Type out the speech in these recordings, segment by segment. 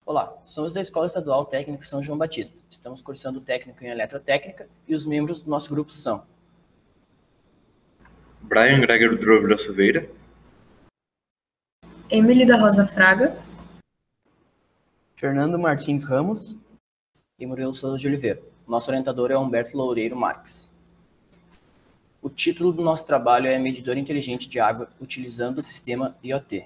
Olá, somos da Escola Estadual Técnica São João Batista. Estamos cursando técnico em Eletrotécnica e os membros do nosso grupo são Brian Greger Drovila Silveira, Emily da Rosa Fraga, Fernando Martins Ramos e Murilo Souza de Oliveira. Nosso orientador é Humberto Loureiro Marques. O título do nosso trabalho é Medidor Inteligente de Água utilizando o sistema IoT.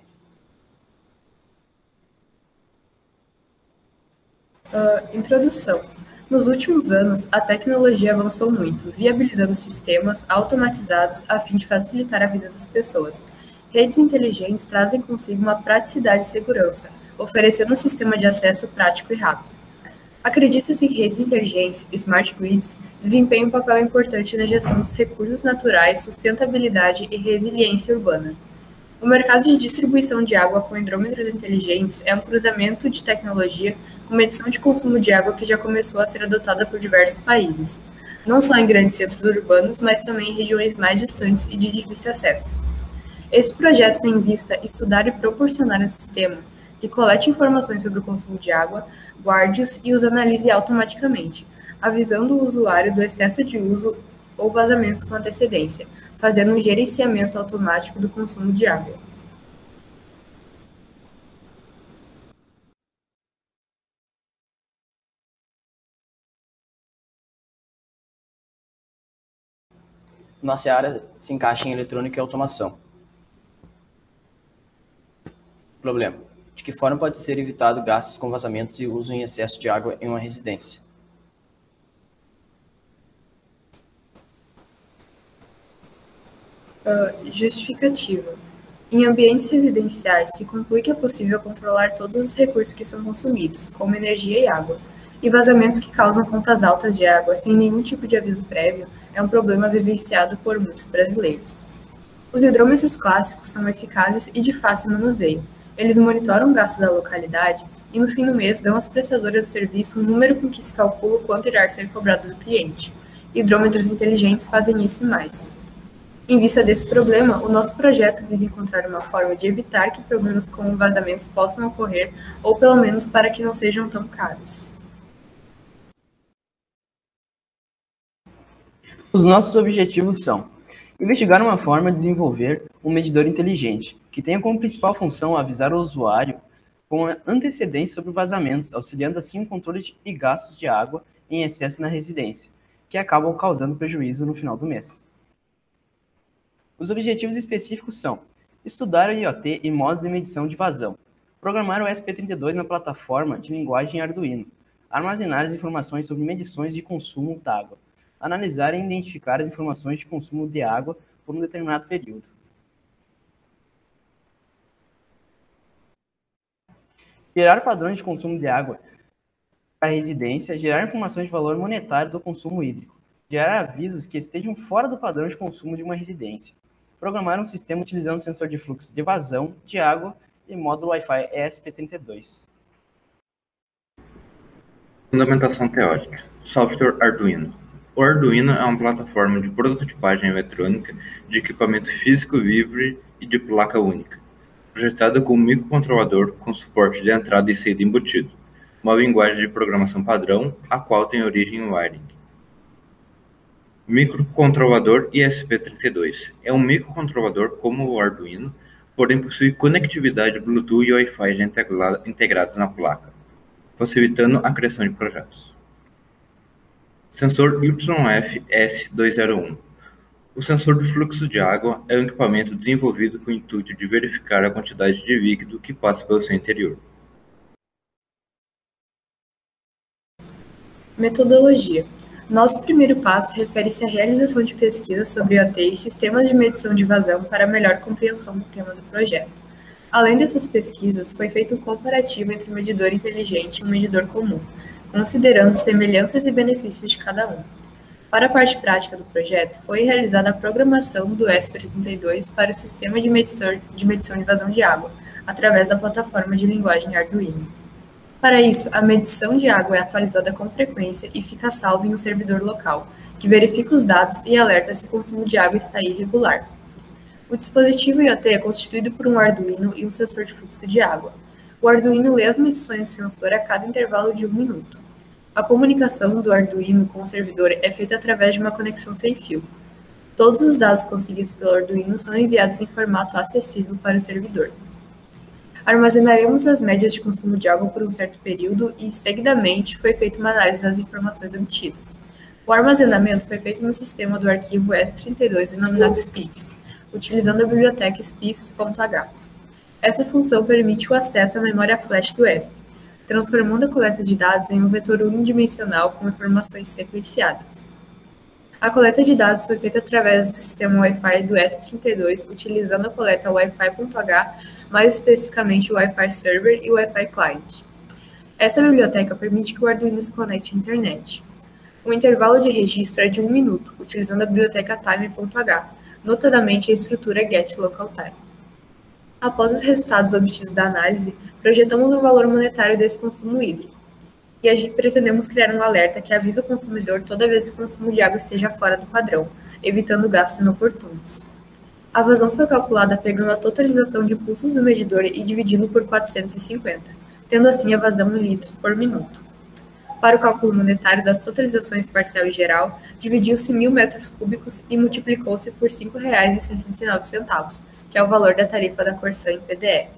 Introdução. Nos últimos anos, a tecnologia avançou muito, viabilizando sistemas automatizados a fim de facilitar a vida das pessoas. Redes inteligentes trazem consigo uma praticidade e segurança, oferecendo um sistema de acesso prático e rápido. Acredita-se que redes inteligentes, smart grids, desempenham um papel importante na gestão dos recursos naturais, sustentabilidade e resiliência urbana. O mercado de distribuição de água com hidrômetros inteligentes é um cruzamento de tecnologia com medição de consumo de água que já começou a ser adotada por diversos países, não só em grandes centros urbanos, mas também em regiões mais distantes e de difícil acesso. Esse projeto tem em vista estudar e proporcionar um sistema que colete informações sobre o consumo de água, guarde-os e os analise automaticamente, avisando o usuário do excesso de uso ou vazamentos com antecedência, fazendo um gerenciamento automático do consumo de água. Nossa área se encaixa em eletrônica e automação. Problema: de que forma pode ser evitado gastos com vazamentos e uso em excesso de água em uma residência? Justificativa. Em ambientes residenciais, se conclui que é possível controlar todos os recursos que são consumidos, como energia e água, e vazamentos que causam contas altas de água sem nenhum tipo de aviso prévio é um problema vivenciado por muitos brasileiros. Os hidrômetros clássicos são eficazes e de fácil manuseio. Eles monitoram o gasto da localidade e, no fim do mês, dão às prestadoras de serviço um número com que se calcula o quanto irá ser cobrado do cliente. Hidrômetros inteligentes fazem isso e mais. Em vista desse problema, o nosso projeto visa encontrar uma forma de evitar que problemas como vazamentos possam ocorrer, ou pelo menos para que não sejam tão caros. Os nossos objetivos são investigar uma forma de desenvolver um medidor inteligente, que tenha como principal função avisar o usuário com antecedência sobre vazamentos, auxiliando assim o controle de gastos de água em excesso na residência, que acabam causando prejuízo no final do mês. Os objetivos específicos são estudar o IoT e modos de medição de vazão, programar o ESP32 na plataforma de linguagem Arduino, armazenar as informações sobre medições de consumo da água, analisar e identificar as informações de consumo de água por um determinado período. Gerar padrões de consumo de água para a residência, gerar informações de valor monetário do consumo hídrico, gerar avisos que estejam fora do padrão de consumo de uma residência, programar um sistema utilizando sensor de fluxo de vazão de água e módulo Wi-Fi ESP32. Fundamentação teórica. Software Arduino. O Arduino é uma plataforma de prototipagem eletrônica de equipamento físico livre e de placa única, projetada com um microcontrolador com suporte de entrada e saída embutido, uma linguagem de programação padrão, a qual tem origem em Wiring. Microcontrolador ESP32 é um microcontrolador como o Arduino, porém possui conectividade Bluetooth e Wi-Fi integrados na placa, facilitando a criação de projetos. Sensor YFS201. O sensor de fluxo de água é um equipamento desenvolvido com o intuito de verificar a quantidade de líquido que passa pelo seu interior. Metodologia. Nosso primeiro passo refere-se à realização de pesquisas sobre IoT e sistemas de medição de vazão para melhor compreensão do tema do projeto. Além dessas pesquisas, foi feito um comparativo entre um medidor inteligente e um medidor comum, considerando semelhanças e benefícios de cada um. Para a parte prática do projeto, foi realizada a programação do ESP32 para o sistema de medição de vazão de água, através da plataforma de linguagem Arduino. Para isso, a medição de água é atualizada com frequência e fica salva em um servidor local, que verifica os dados e alerta se o consumo de água está irregular. O dispositivo IoT é constituído por um Arduino e um sensor de fluxo de água. O Arduino lê as medições do sensor a cada intervalo de 1 minuto. A comunicação do Arduino com o servidor é feita através de uma conexão sem fio. Todos os dados conseguidos pelo Arduino são enviados em formato acessível para o servidor. Armazenaremos as médias de consumo de água por um certo período e, seguidamente, foi feita uma análise das informações obtidas. O armazenamento foi feito no sistema do arquivo ESP32 denominado SPIFs, utilizando a biblioteca spiffs.h. Essa função permite o acesso à memória flash do ESP, transformando a coleta de dados em um vetor unidimensional com informações sequenciadas. A coleta de dados foi feita através do sistema Wi-Fi do ESP32, utilizando a coleta Wi-Fi.h, mais especificamente o Wi-Fi Server e o Wi-Fi Client. Essa biblioteca permite que o Arduino se conecte à internet. O intervalo de registro é de 1 minuto, utilizando a biblioteca time.h, notadamente a estrutura getLocalTime. Após os resultados obtidos da análise, projetamos o valor monetário desse consumo hídrico. E pretendemos criar um alerta que avisa o consumidor toda vez que o consumo de água esteja fora do padrão, evitando gastos inoportunos. A vazão foi calculada pegando a totalização de pulsos do medidor e dividindo por 450, tendo assim a vazão em litros por minuto. Para o cálculo monetário das totalizações parcial e geral, dividiu-se 1.000 metros cúbicos e multiplicou-se por R$ 5,69, que é o valor da tarifa da Corsan em PDF.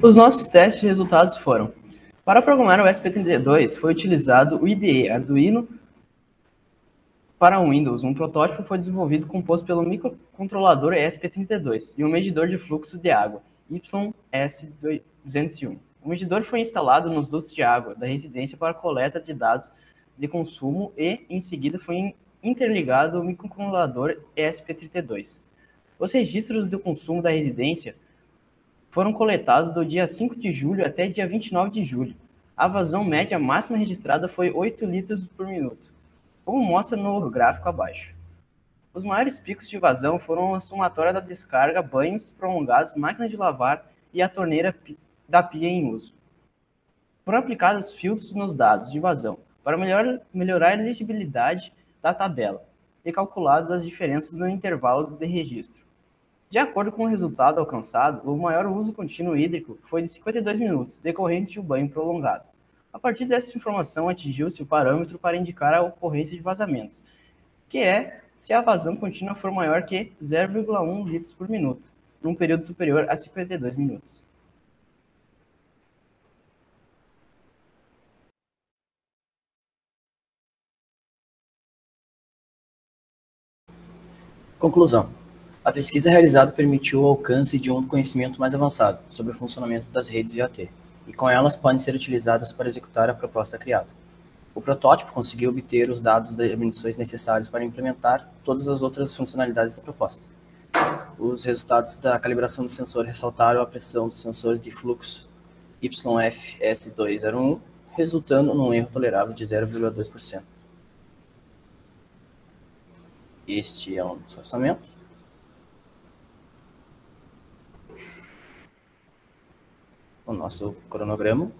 Os nossos testes de resultados foram: para programar o ESP32 foi utilizado o IDE Arduino. Para o Windows, um protótipo foi desenvolvido composto pelo microcontrolador ESP32 e um medidor de fluxo de água, YS201. O medidor foi instalado nos dutos de água da residência para coleta de dados de consumo e, em seguida, foi interligado ao microcontrolador ESP32. Os registros do consumo da residência foram coletados do dia 5 de julho até dia 29 de julho. A vazão média máxima registrada foi 8 litros por minuto, como mostra no gráfico abaixo. Os maiores picos de vazão foram a somatória da descarga, banhos prolongados, máquina de lavar e a torneira da pia em uso. Foram aplicados filtros nos dados de vazão para melhorar a legibilidade da tabela e calculadas as diferenças nos intervalos de registro. De acordo com o resultado alcançado, o maior uso contínuo hídrico foi de 52 minutos, decorrente de um banho prolongado. A partir dessa informação, atingiu-se o parâmetro para indicar a ocorrência de vazamentos, que é se a vazão contínua for maior que 0,1 litros por minuto, num período superior a 52 minutos. Conclusão. A pesquisa realizada permitiu o alcance de um conhecimento mais avançado sobre o funcionamento das redes IoT, e com elas podem ser utilizadas para executar a proposta criada. O protótipo conseguiu obter os dados das medições necessários para implementar todas as outras funcionalidades da proposta. Os resultados da calibração do sensor ressaltaram a pressão do sensor de fluxo YFS201, resultando num erro tolerável de 0,2%. Este é um dos orçamentos. O nosso cronograma.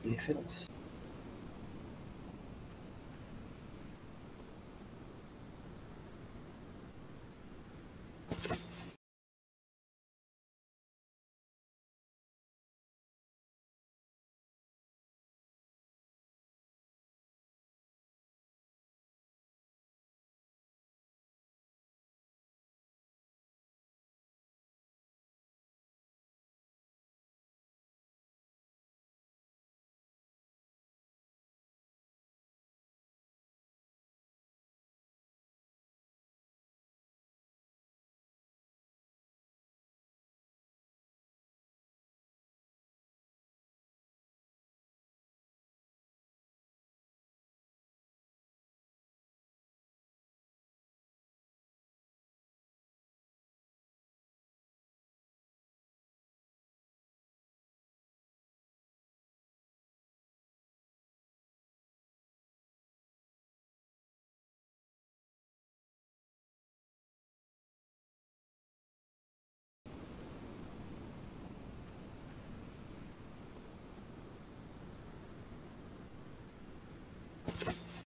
E referências.